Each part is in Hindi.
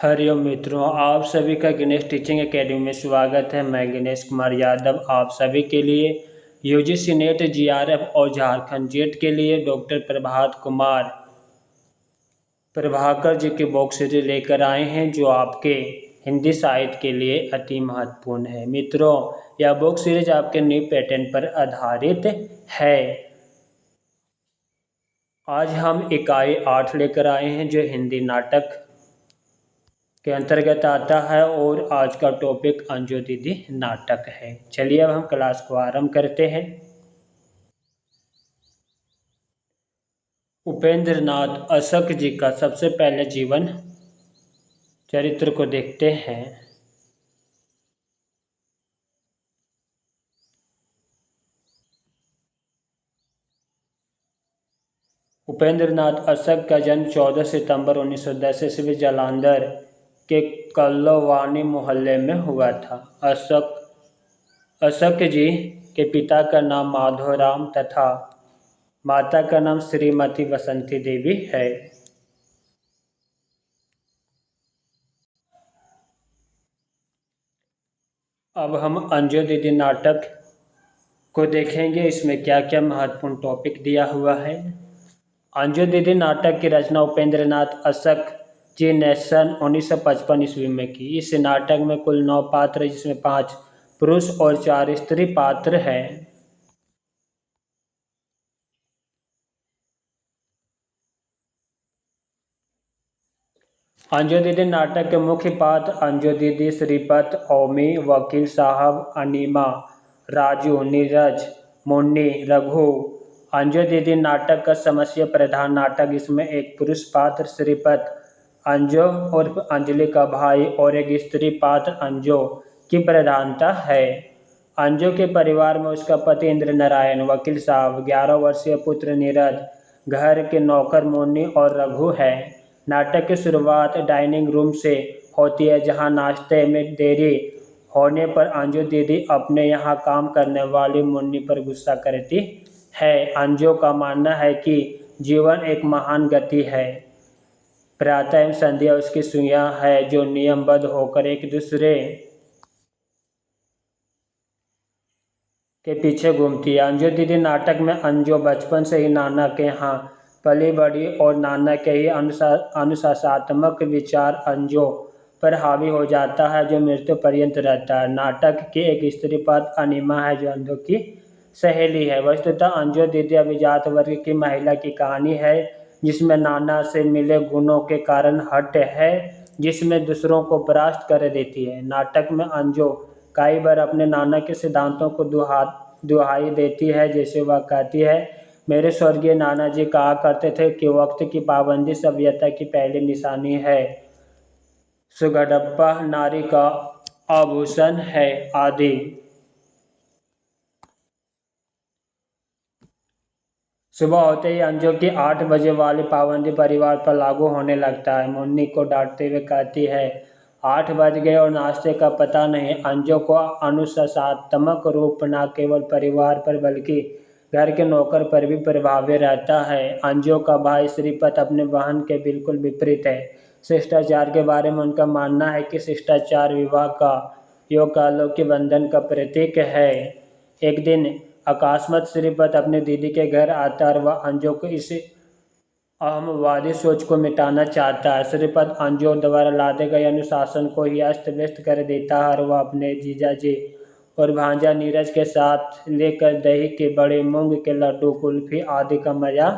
हरिओम मित्रों, आप सभी का गणेश टीचिंग एकेडमी में स्वागत है। मैं गणेश कुमार यादव आप सभी के लिए यूजीसी नेट, जीआरएफ और झारखंड जेट के लिए डॉक्टर प्रभात कुमार प्रभाकर जी की बुक सीरीज लेकर आए हैं, जो आपके हिंदी साहित्य के लिए अति महत्वपूर्ण है। मित्रों, यह बुक सीरीज आपके न्यू पैटर्न पर आधारित है। आज हम इकाई 8 लेकर आए हैं, जो हिंदी नाटक के अंतर्गत आता है, और आज का टॉपिक अंजू दीदी नाटक है। चलिए अब हम क्लास को आरंभ करते हैं। उपेंद्र नाथ अशक जी का सबसे पहले जीवन चरित्र को देखते हैं। उपेंद्र नाथ अशक का जन्म 14 सितंबर 1910 ईस्वी जालंधर के कल्लोवानी मोहल्ले में हुआ था। अशक जी के पिता का नाम माधोराम तथा माता का नाम श्रीमती बसंती देवी है। अब हम अंजू दीदी नाटक को देखेंगे, इसमें क्या क्या महत्वपूर्ण टॉपिक दिया हुआ है। अंजू दीदी नाटक की रचना उपेंद्र नाथ अशक जी ने सन 1955 ईस्वी में की। इस नाटक में कुल 9 पात्र, जिसमें 5 पुरुष और 4 स्त्री पात्र हैं। अंजू दीदी नाटक के मुख्य पात्र अंजू दीदी, श्रीपत, ओमी, वकील साहब, अनीमा, राजू, नीरज, मुन्नी, रघु। अंजू दीदी नाटक का समस्या प्रधान नाटक, इसमें एक पुरुष पात्र श्रीपत अंजू और अंजलि का भाई और एक स्त्री पात्र अंजू की प्रधानता है। अंजू के परिवार में उसका पति इंद्र नारायण, वकील साहब, 11 वर्षीय पुत्र नीरज, घर के नौकर मुन्नी और रघु है। नाटक की शुरुआत डाइनिंग रूम से होती है, जहां नाश्ते में देरी होने पर अंजू दीदी अपने यहाँ काम करने वाली मुन्नी पर गुस्सा करती है। अंजू का मानना है कि जीवन एक महान गति है। प्रातः एवं संध्या उसकी सुइयां है, जो नियमबद्ध होकर एक दूसरे के पीछे घूमती है। अंजू दीदी नाटक में अंजू बचपन से ही नाना के यहाँ पली बड़ी और नाना के ही अनुशासनात्मक विचार अंजू पर हावी हो जाता है, जो मृत्यु पर्यंत रहता है। नाटक की एक स्त्री पात्र अनीमा है, जो अंजू की सहेली है। वस्तुतः अंजू दीदी अभिजात वर्ग की महिला की कहानी है, जिसमें नाना से मिले गुणों के कारण हट है, जिसमें दूसरों को परास्त कर देती है। नाटक में अंजू कई बार अपने नाना के सिद्धांतों को दुहाई देती है, जैसे वह कहती है, मेरे स्वर्गीय नाना जी कहा करते थे कि वक्त की पाबंदी सभ्यता की पहली निशानी है, सुगडप्पा नारी का आभूषण है, आदि। सुबह होते ही अंजू की 8 बजे वाली पाबंदी परिवार पर लागू होने लगता है। मुन्नी को डांटते हुए कहती है, 8 बज गए और नाश्ते का पता नहीं। अंजू को अनुशासनात्मक रूप न केवल परिवार पर बल्कि घर के नौकर पर भी प्रभावी रहता है। अंजू का भाई श्रीपत अपने बहन के बिल्कुल विपरीत है। शिष्टाचार के बारे में उनका मानना है कि शिष्टाचार विवाह का योग कालों के बंधन का प्रतीक है। एक दिन अकस्मात श्रीपत अपने दीदी के घर आता है और वह अंजू को इस अहमवादी सोच को मिटाना चाहता है। श्रीपत अंजू द्वारा लादे गए अनुशासन को ही अस्त व्यस्त कर देता है, और वह अपने जीजाजी और भांजा नीरज के साथ लेकर दही के बड़े, मूंग के लड्डू, कुल्फी आदि का मजा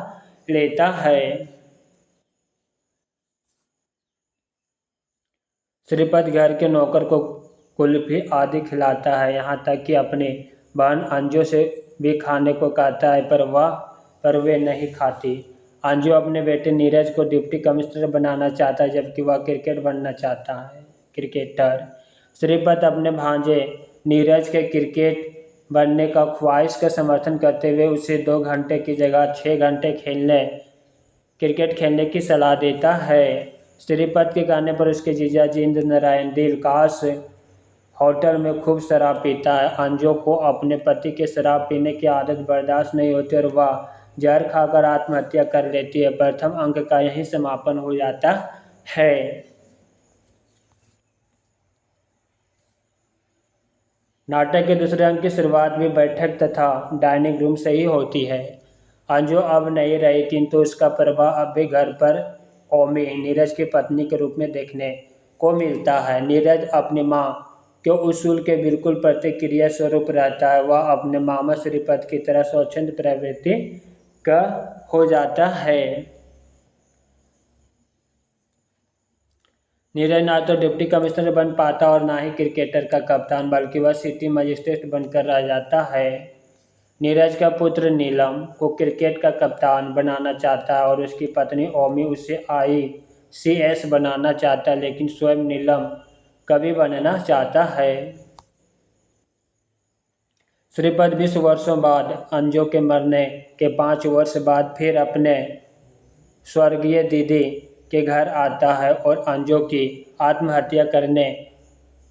लेता है। श्रीपत घर के नौकर को कुल्फी आदि खिलाता है, यहाँ तक कि अपनी बहन अंजू से भी खाने को कहता है, पर वे नहीं खाती। अंजू अपने बेटे नीरज को डिप्टी कमिश्नर बनाना चाहता है, जबकि वह क्रिकेट बनना चाहता है, क्रिकेटर। श्रीपत अपने भांजे नीरज के क्रिकेट बनने का ख्वाहिश का समर्थन करते हुए उसे 2 घंटे की जगह 6 घंटे क्रिकेट खेलने की सलाह देता है। श्रीपत के कहने पर उसके जीजाजी इंद्र नारायण दिलकाश होटल में खूब शराब पीता है। अंजू को अपने पति के शराब पीने की आदत बर्दाश्त नहीं होती और वह जहर खाकर आत्महत्या कर लेती है। प्रथम अंक का यहीं समापन हो जाता है। नाटक के दूसरे अंक की शुरुआत भी बैठक तथा डाइनिंग रूम से ही होती है। अंजू अब नहीं रही, किंतु उसका प्रभाव अब भी घर पर ओमी नीरज की पत्नी के रूप में देखने को मिलता है। नीरज अपनी माँ के उसूल के बिल्कुल प्रतिक्रिया स्वरूप रहता है। वह अपने मामा श्रीपत की तरह स्वच्छंद प्रवृत्ति का हो जाता है। नीरज ना तो डिप्टी कमिश्नर बन पाता और ना ही क्रिकेटर का कप्तान, बल्कि वह सिटी मजिस्ट्रेट बनकर रह जाता है। नीरज का पुत्र नीलम को क्रिकेट का कप्तान बनाना चाहता है और उसकी पत्नी ओमी उसे ICS बनाना चाहता है, लेकिन स्वयं नीलम कवि बनना चाहता है। श्रीपद 20 वर्षों बाद अंजू के मरने के 5 वर्ष बाद फिर अपने स्वर्गीय दीदी के घर आता है और अंजू की आत्महत्या करने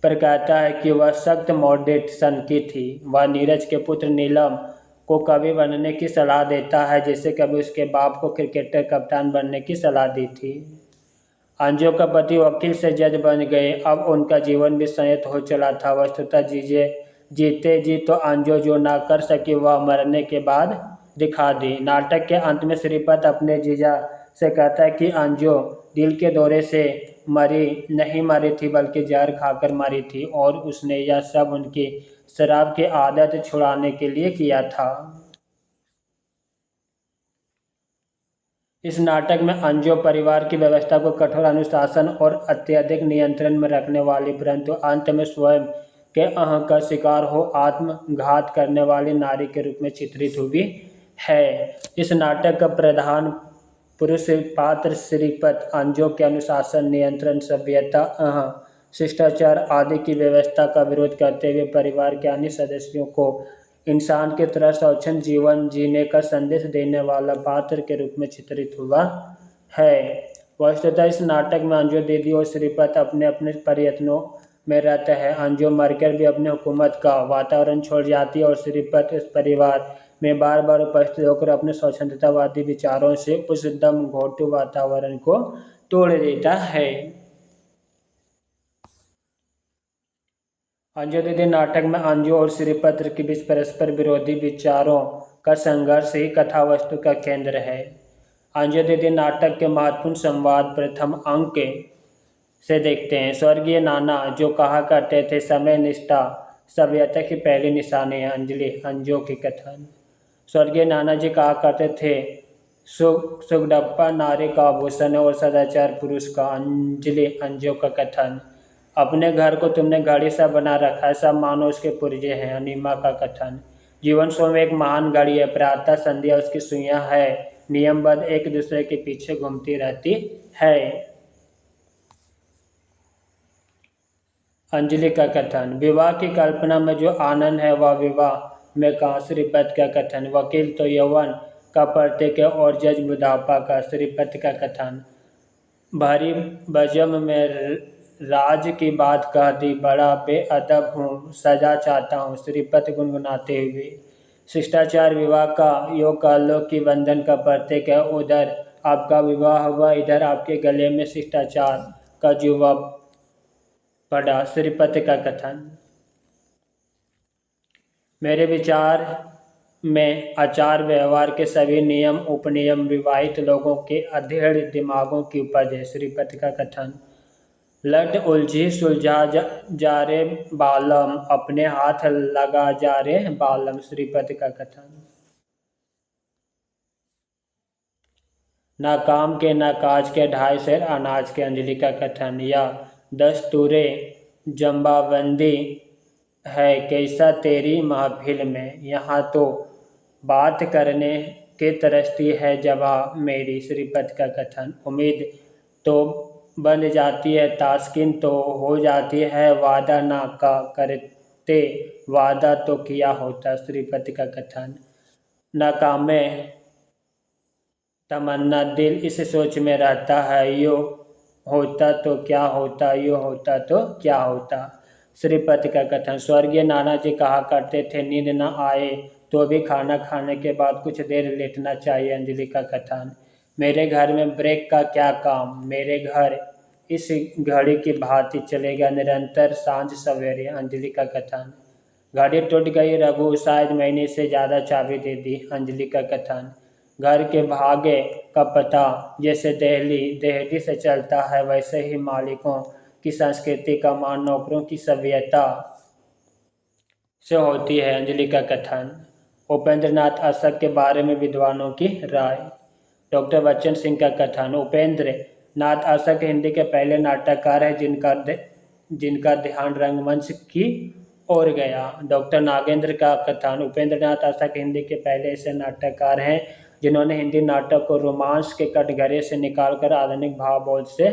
पर कहता है कि वह सख्त मॉडरेट सन की थी। वह नीरज के पुत्र नीलम को कवि बनने की सलाह देता है, जैसे कभी उसके बाप को क्रिकेटर कप्तान बनने की सलाह दी थी। अंजू का पति वकील से जज बन गए। अब उनका जीवन भी संयत हो चला था। वस्तुतः जीते जी तो अंजू जो ना कर सकी वह मरने के बाद दिखा दी। नाटक के अंत में श्रीपत अपने जीजा से कहता है कि अंजू दिल के दौरे से नहीं मरी थी, बल्कि जहर खाकर मरी थी और उसने यह सब उनकी शराब की आदत छुड़ाने के लिए किया था। इस नाटक में अंजू परिवार की व्यवस्था को कठोर अनुशासन और अत्यधिक नियंत्रण में रखने वाली, परंतु अंत में स्वयं के अहं का शिकार हो आत्मघात करने वाली नारी के रूप में चित्रित हुई है। इस नाटक का प्रधान पुरुष पात्र श्रीपत अंजू के अनुशासन, नियंत्रण, सभ्यता, शिष्टाचार आदि की व्यवस्था का विरोध करते हुए परिवार के अन्य सदस्यों को इंसान की तरह स्वच्छंद जीवन जीने का संदेश देने वाला पात्र के रूप में चित्रित हुआ है। वस्तुतः इस नाटक में अंजू दीदी और श्रीपत अपने अपने प्रयत्नों में रहते हैं। अंजू मरकर भी अपने हुकूमत का वातावरण छोड़ जाती है और श्रीपत इस परिवार में बार बार उपस्थित होकर अपने स्वच्छंदतावादी विचारों से उस दम घोटू वातावरण को तोड़ देता है। अंजू दीदी नाटक में अंजू और श्रीपत के बीच परस्पर विरोधी विचारों का संघर्ष ही कथा वस्तु का केंद्र है। अंजू दीदी नाटक के महत्वपूर्ण संवाद प्रथम अंक से देखते हैं। स्वर्गीय नाना जो कहा करते थे, समय निष्ठा सभ्यता की पहली निशानी है। अंजू के कथन। स्वर्गीय नाना जी कहा करते थे, सुगडप्पा नारी का आभूषण और सदाचार पुरुष का। अंजू का कथन। अपने घर को तुमने घड़ी सा बना रखा है, सब मानो उसके पुर्जे हैं। अनिमा का कथन। जीवन स्वयं एक महान घड़ी है, प्रातः संध्या उसकी सुइयां है, नियमबद्ध एक दूसरे के पीछे घूमती रहती है। अंजलि का कथन। विवाह की कल्पना में जो आनंद है वह विवाह में कहाँ। श्रीपत का कथन। वकील तो यौवन का प्रतीक है और जज बुढ़ापा का। श्रीपत का कथन। भारी बजम में राज की बात कह दी, बड़ा बेअदब हूँ, सजा चाहता हूँ। श्रीपत गुनगुनाते हुए। शिष्टाचार विवाह का यो कह लो कि बंधन का प्रतीक है। उधर आपका विवाह हुआ, इधर आपके गले में शिष्टाचार का जुआ पड़ा। श्रीपत का कथन। मेरे विचार में आचार व्यवहार के सभी नियम उपनियम विवाहित लोगों के अधेड़ दिमागों की उपज है। श्रीपत का कथन। लट उलझी सुलझा जा रे बालम, अपने हाथ लगा जा रे बालम। श्रीपत का कथन। ना काम के ना काज के 2.5 सेर अनाज के। अंजलि का कथन। या दस्तूरे जम्बाबंदी है कैसा तेरी महफिल में, यहाँ तो बात करने के तरसती है जवाब मेरी। श्रीपत का कथन। उम्मीद तो बन जाती है, तास्किन तो हो जाती है, वादा ना का करते वादा तो किया होता। श्रीपत का कथन। नाकामे तमन्ना दिल इस सोच में रहता है, यो होता तो क्या होता, यो होता तो क्या होता। श्रीपत का कथन। स्वर्गीय नाना जी कहा करते थे, नींद न आए तो भी खाना खाने के बाद कुछ देर लेटना चाहिए। अंजलि का कथन। मेरे घर में ब्रेक का क्या काम, मेरे घर इस घड़ी की भांति चलेगा निरंतर सांझ सवेरे। अंजलि का कथन। घड़ी टूट गई, रघु शायद महीने से ज़्यादा चाबी दे दी। अंजलि का कथन। घर के भाग्य का पता जैसे देहली से चलता है, वैसे ही मालिकों की संस्कृति का मान नौकरों की सभ्यता से होती है। अंजलि का कथन। उपेंद्र नाथ अशक के बारे में विद्वानों की राय। डॉक्टर बच्चन सिंह का कथन। उपेंद्र नाथ अशक हिंदी के पहले नाटककार हैं जिनका ध्यान रंगमंच की ओर गया। डॉक्टर नागेंद्र का कथन। उपेंद्र नाथ अशक हिंदी के पहले ऐसे नाटककार हैं जिन्होंने हिंदी नाटक को रोमांस के कटघरे से निकालकर आधुनिक भावबोध से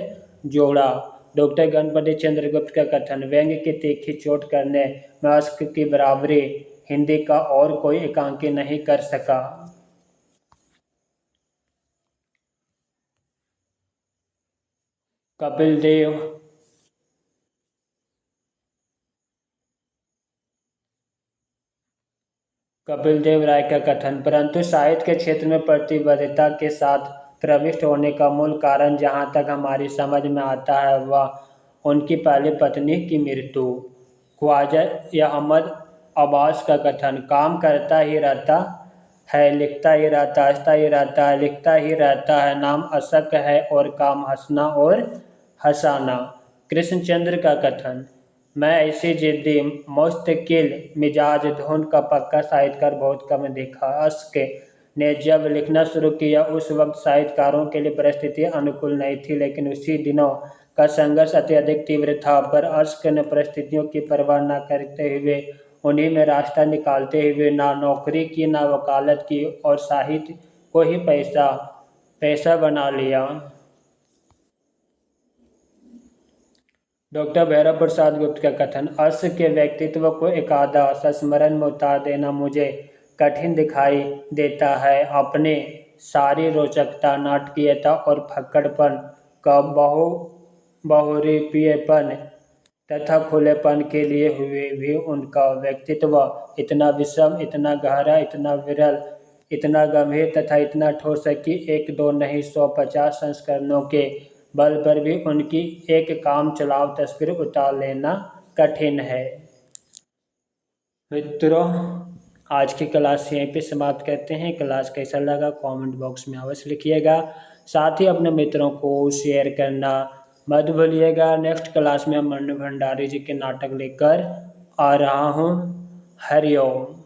जोड़ा। डॉक्टर गणपति चंद्रगुप्त का कथन। व्यंग्य की तीखी चोट करने में अशक की बराबरी हिंदी का और कोई एकांकी नहीं कर सका। कपिल देव राय का कथन। परंतु साहित्य के क्षेत्र में प्रतिबद्धता के साथ प्रविष्ट होने का मूल कारण जहाँ तक हमारी समझ में आता है वह उनकी पहली पत्नी की मृत्यु। ख्वाजा अहमद अब्बास का कथन। काम करता ही रहता है, लिखता ही रहता, हंसता ही रहता है, लिखता ही रहता है, नाम अशक है और काम हंसना और हंसाना। कृष्णचंद्र का कथन। मैं ऐसी जिद्दी मुस्तकिल मिजाज धुन का पक्का साहित्यकार बहुत कम देखा। अशक ने जब लिखना शुरू किया उस वक्त साहित्यकारों के लिए परिस्थिति अनुकूल नहीं थी, लेकिन उसी दिनों का संघर्ष अत्यधिक तीव्र था। पर अशक ने परिस्थितियों की परवाह न करते हुए उन्हीं में रास्ता निकालते हुए ना नौकरी की ना वकालत की और साहित्य को ही पैसा बना लिया। डॉक्टर भैरव प्रसाद गुप्त का कथन। अशक के व्यक्तित्व को एकादा संस्मरण में उतार देना मुझे कठिन दिखाई देता है। अपने सारी रोचकता, नाटकीयता और फक्कड़पन का बहुरूपियेपन तथा खुलेपन के लिए हुए भी उनका व्यक्तित्व इतना विषम, इतना गहरा, इतना विरल, इतना गंभीर तथा इतना ठोस है कि एक दो नहीं 150 संस्करणों के बल पर भी उनकी एक काम चलाव तस्वीर उतार लेना कठिन है। मित्रों, आज की क्लास यहीं पे समाप्त करते हैं। क्लास कैसा लगा कमेंट बॉक्स में अवश्य लिखिएगा। साथ ही अपने मित्रों को शेयर करना मत भूलिएगा। नेक्स्ट क्लास में मन्नू भंडारी जी के नाटक लेकर आ रहा हूँ। हरिओम।